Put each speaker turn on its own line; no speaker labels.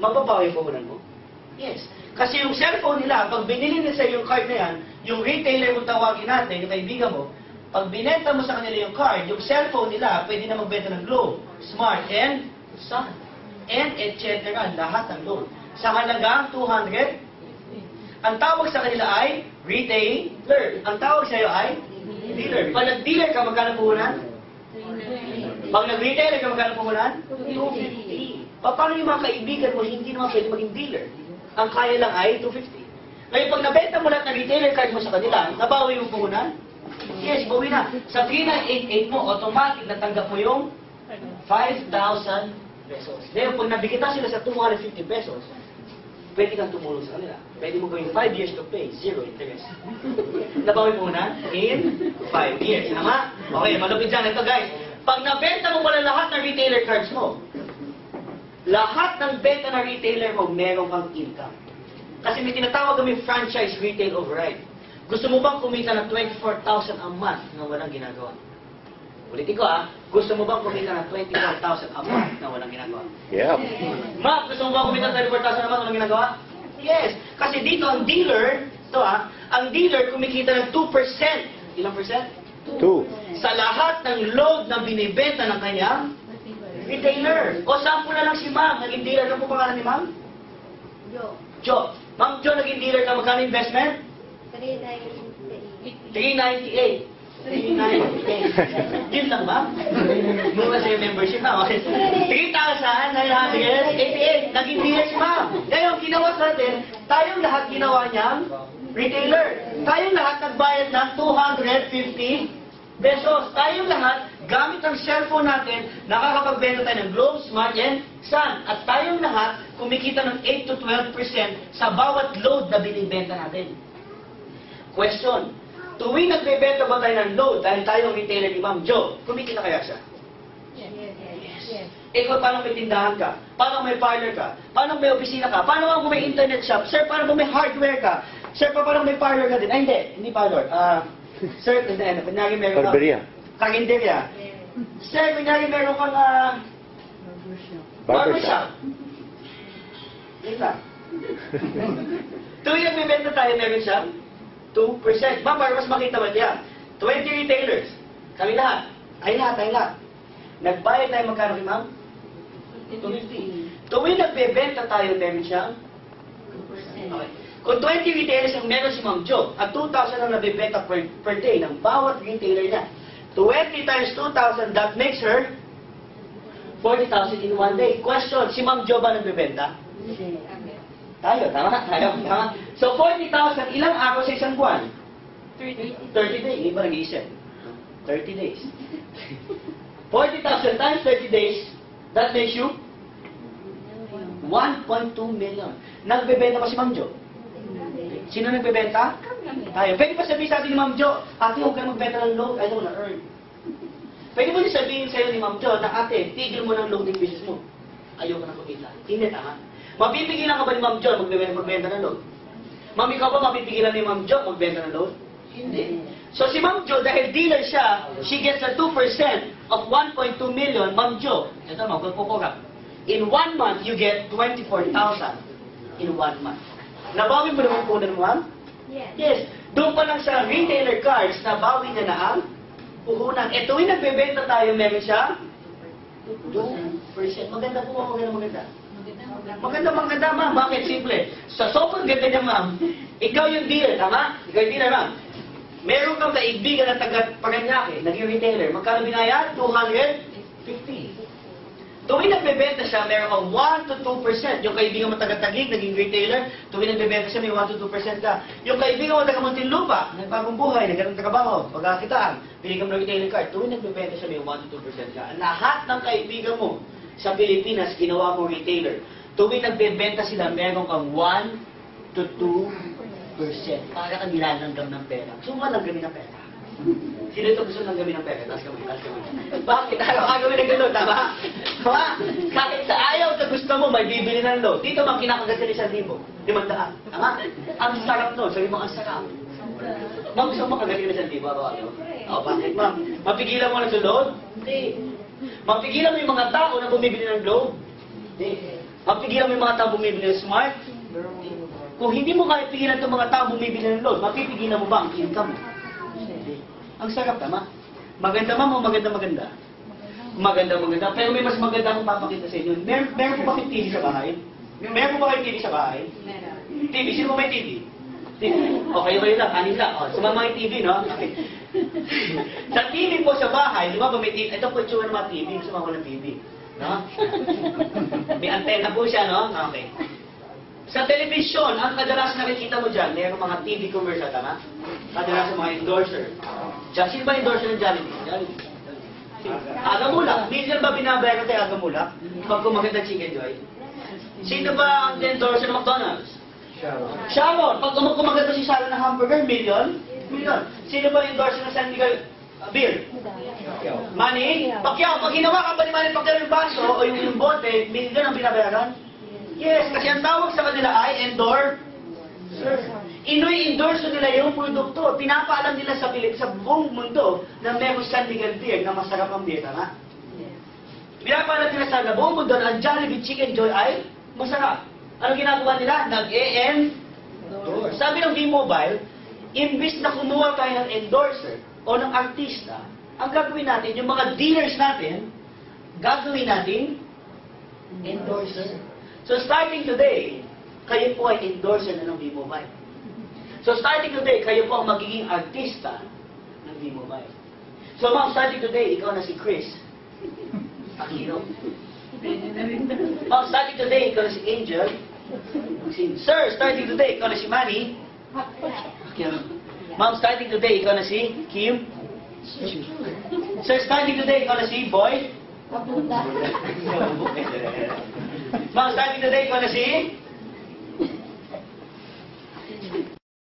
mababawi yung puhunan mo? Yes. Kasi yung cellphone nila, pag binili nila sa yung card na yan, yung retailer kung tawagin natin, yung kaibigan mo, pag binenta mo sa kanila yung card, yung cellphone nila, pwede na magbenta ng Globe, Smart, and Sun, and etc. Lahat ng loan. Sa halagang 200, ang tawag sa kanila ay retailer. Ang tawag sa iyo ay dealer. Pag nag-dealer ka, magkano puhunan? Pag nag-retailer ka, magkano puhunan? 250. Paano yung mga kaibigan mo, hindi naman pwede maging dealer? Ang kaya lang ay 250. Ngayon, pag nabenta mo lahat ng retailer card mo sa kanila, nabawi yung puhunan? Yes, bawi na. Sa 3988 mo, automatic natanggap mo yung 5,000 pesos. Ngayon, pag nabigita sila sa 250 pesos, pwede kang tumulong sa kanila. Pwede mo gawing 5 years to pay, 0 interest. Nabawi mo na in 5 years. Tama? Okay, malupit dyan. Ito guys, pag nabenta mo pala lahat ng retailer cards mo, lahat ng benta ng retailer mo, meron kang income. Kasi may tinatawag kami franchise retail override. Gusto mo bang kumita ng 24,000 a month na walang ginagawa? Ulitin ko gusto mo bang kumita ng 24,000 a month na walang ginagawa?
Yeah.
Ma, gusto mo bang kumita ng 24,000 a month na walang ginagawa? Yes. Kasi dito ang dealer, ang dealer kumikita ng 2%. Ilang percent?
2.
Sa lahat ng load na binibenta ng kanyang retailer. O sample na lang si Ma'am, naging dealer. Ano po pangalan ni Ma'am? Jo. Ma'am Jo, naging dealer ka. Magkano investment? 398. 398. Yun lang ba? Muna sa membership na. 3,988. Naging dealer si Ma'am. Ngayon, ginawa sa atin, tayong lahat ginawa niyang retailer. Tayong lahat nagbayad ng 250 pesos. Tayong lahat, gamit ang cellphone natin, nakakapagbenta tayo ng Globe, Smart, and Sun. At tayong lahat, kumikita ng 8 to 12% sa bawat load na binibenta natin. Question, tuwing nagbebenta ba tayo ng load dahil tayong retailer ni Ma'am Jo, kumikita kaya siya? Yes. Ikaw, paano may tindahan ka? Paano may parlor ka? Paano may opisina ka? Paano kung may internet shop? Sir, paano kung may hardware ka? Sir, paano may parlor ka din? Ay, hindi parlor. Sir, kunyari meron ka...
Barberia.
Karinderya. Sir, kunyari meron kang... barbershop. Yun lang. Tuwing nagbibenta tayo, meron siyang 2%. Ma'am, para mas makita ba niya? 20 retailers. Kami lahat. Ay lahat. Nagbayad tayo magkano kay ma'am? 250. Tuwing nagbebenta tayo, meron siyang 2%. Okay. Kung 20 retailers ang meron si Ma'am Jo, at 2,000 ang nabibenta per day ng bawat retailer niya, 20 times 2,000, that makes her 40,000 in one day. Question, si Ma'am Jo ba nagbibenta? Tayo, tama? So, 40,000, ilang araw sa isang buwan? 30 days. Hindi ba nag-iisip? 30 days. 40,000 times 30 days, that makes you 1.2 million. Nagbebenta pa si Ma'am Jo? Sino nagbebenta? Tayo. Pwede pa sabihin sa atin ni Ma'am Jo, ate, huwag ka magbenta ng load, I don't wanna earn. Pwede mo din sabihin sa'yo ni Ma'am Jo na ate, tigil mo ng loading business mo. Ayoko na kumita. Hindi, tama. Mapipigilan ka ba ni Ma'am Jo magbenta ng load? Ma'am, ikaw ba mapipigilan ni Ma'am Jo magbenta ng load? Hindi. So si Ma'am Jo, dahil dealer siya, she gets a 2% of 1.2 million. Ma'am Jo, ito magpupukap. In 1 month, you get 24,000 in 1 month. Nabawi mo naman po ng ma'am? Yes. Doon pa lang sa retailer cards, nabawi niya na ang puhunan. E tuwing nagbebenta tayo, meron siya 2%. Maganda po, maganda. Maganda, ma'am. Bakit? Simple. Sa sobrang ganda niya, ma'am, ikaw yung dealer, tama? Ikaw yung dealer, ma'am. Meron kang kaibigan na taga-Paranaque, naging retailer. Magkano binayad? 250. Tuwing nagbebenta siya, meron kang 1 to 2%. Yung kaibigan mo taga-Taguig, naging retailer, tuwing nagbebenta siya, may 1 to 2% ka. Yung kaibigan mo taga-Muntinlupa, nagpagong buhay, nagkaroon trabaho, pagkakitaan, pili ka mo ng retailer card, tuwing nagbebenta siya, may 1 to 2% ka. Lahat ng kaibigan mo sa Pilipinas, ginawa mong retailer. Tuwing nagbebenta sila, meron kang 1 to 2%. Para kang nilalanggam ng pera. So, malanggamin ng pera. Sino ito gusto ng gamin ng pera? Taas kami. Bakit? Ayaw gawin ng gano'n, tama? Kahit sa ayaw sa gusto mo, may bibili ng load. Dito mang kinakagat ka 1,000. 500. Tama? Ang sarap nun. Sabi mo, ang sarap. Ma'am, gusto mo kagaling ng 1,000 araw-araw? Bakit, ma'am? Mapigilan mo na sa load? Hindi. Mapigilan mo yung mga tao na bumibili ng load? Hindi. Mapigilan mo yung mga tao bumibili ng smart? Kung hindi mo kaya pigilan itong mga tao bumibili ng load, mapipigilan mo ba ang income mo? Ang sarap tama. Maganda mo, maganda. Maganda. Pero may mas maganda akong papakita sa inyo. Meron po ba kayong TV sa bahay? Meron po ba kayong TV sa bahay? TV. Sino po may TV? TV. O, kayo lang. Anin lang. O, sumama yung TV, no? Okay. Sa TV po sa bahay, di ba may TV? Ito po yung tsura ng mga TV. Sumama ng TV. No? May antena po siya, no? Okay. Sa television, ang kadalasan nakikita mo dyan, mayroong mga TV commercial, tama? Kadalasan mga endorser. Sino ba endorser ng Jollibee? Agamulak. Minsan ba binabayaran tayo Agamulak? Pag kumaganda Chicken Joy? Sino ba ang endorser ng McDonald's? Sharon. Pag kumaganda si Sharon ng hamburger, million? Sino ba endorser ng San Miguel beer? Manny? Pacquiao. Pag ginawa ka ba ni Manny Pacquiao yung baso o yung bote, million ang binabayaran? Yes, kasi ang tawag sa kanila ay endorser. Ino-endorse nila yung produkto. Pinapaalam nila sa buong mundo na meron San Miguel beer na masarap ang beer, tama? Pinapaalam nila sa buong mundo na ang Jollibee Chicken Joy ay masarap. Ano ginagawa nila? Nag-e-endorse. Sabi ng B-Mobile, imbis na kumuha tayo ng endorser o ng artista, ang gagawin natin, yung mga dealers natin, gagawin natin endorser. So starting today, kayo po ay endorser na ng B-Mobile. So starting today, kayo po ang magiging artista ng B-Mobile. So ma'am, starting today, ikaw na si Chris Aquino. Ma'am, starting today, ikaw na si Angel. Sir, starting today, ikaw na si Manny. Ma'am, starting today, ikaw na si Kim. Sir, starting today, ikaw na si Boy. Ma'am, starting today, ikaw na si